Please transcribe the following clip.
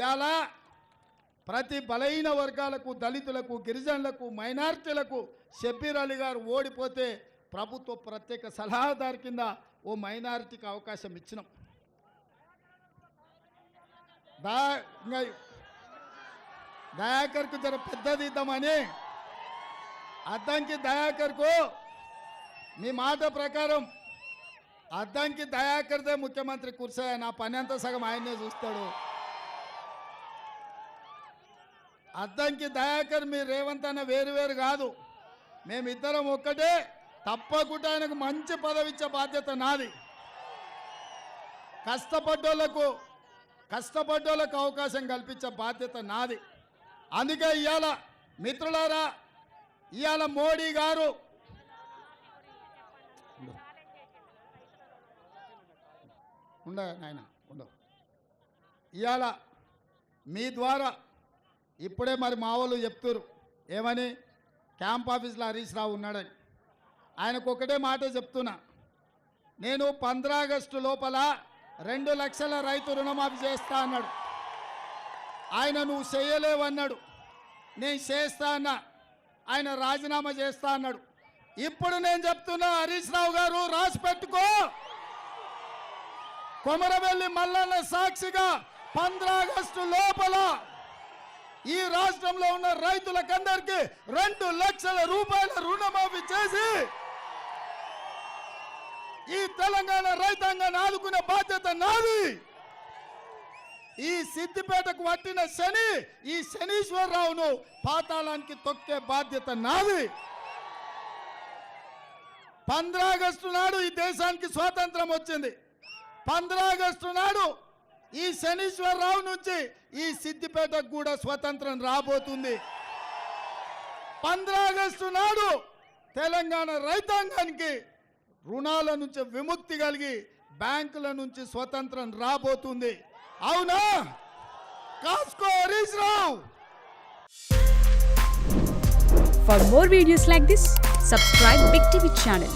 ఇవాళ ప్రతి బలహీన వర్గాలకు, దళితులకు, గిరిజనులకు, మైనారిటీలకు షబ్బీర్ అలీ గారు ఓడిపోతే ప్రభుత్వ ప్రత్యేక సలహాదారు కింద ఓ మైనారిటీకి అవకాశం ఇచ్చినాం. దయాకర్కు జర పెద్దది ఇద్దామని అద్దంకి దయాకర్కు మీ మాట ప్రకారం అద్దంకి దయాకర్దే ముఖ్యమంత్రి కుర్చీ, నా పని అంతా సగం ఆయనే చూస్తాడు. అద్దంకి దయాకర్ మీ రేవంత్ అన్న వేరు కాదు, మేమిద్దరం ఒక్కటే. తప్పకుండా ఆయనకు మంచి పదవి ఇచ్చే బాధ్యత నాది. కష్టపడ్డోళ్ళకు అవకాశం కల్పించే బాధ్యత నాది. అందుకే ఇవాళ మిత్రులారా, ఇవాళ మోడీ గారు ఇవాళ మీ ద్వారా ఇప్పుడే మరి మా వాళ్ళు చెప్తారు ఏమని, క్యాంప్ ఆఫీస్లో హరీష్ రావు ఉన్నాడని. ఆయనకు ఒకటే మాట చెప్తున్నా, నేను 15 ఆగస్టు లోపల 2 లక్షల రైతు రుణమాఫీ చేస్తా అన్నాడు. ఆయన నువ్వు చేయలేవన్నాడు, నేను చేస్తా అన్నా. ఆయన రాజీనామా చేస్తా అన్నాడు. ఇప్పుడు నేను చెప్తున్నా, హరీష్ రావు గారు రాసి పెట్టుకో, కొమరవెల్లి మల్లన్న సాక్షిగా 15 ఆగస్టు లోపల ఈ రాష్ట్రంలో ఉన్న రైతులకందరికీ 2 లక్షల రూపాయల రుణమాఫీ చేసి ఈ తెలంగాణ రైతాంగాన్ని ఆదుకునే బాధ్యత నాది. ఈ సిద్దిపేటకు పట్టిన శని, ఈ శనీశ్వరరావును పాతాళానికి తొక్కే బాధ్యత నాది. 15 ఆగస్టు నాడు ఈ దేశానికి స్వాతంత్రం వచ్చింది. 15 ఆగస్టు నాడు ఈ శనీశ్వరరావు నుంచి ఈ సిద్దిపేటకు కూడా స్వతంత్రం రాబోతుంది. 15 ఆగస్టు నాడు తెలంగాణ రైతాంగానికి రుణాల నుంచి విముక్తి కలిగి బ్యాంకుల నుంచి స్వతంత్రం రాబోతుంది. అవునా? కాస్కో Harish Rao. For more videos like this, subscribe Big TV channel.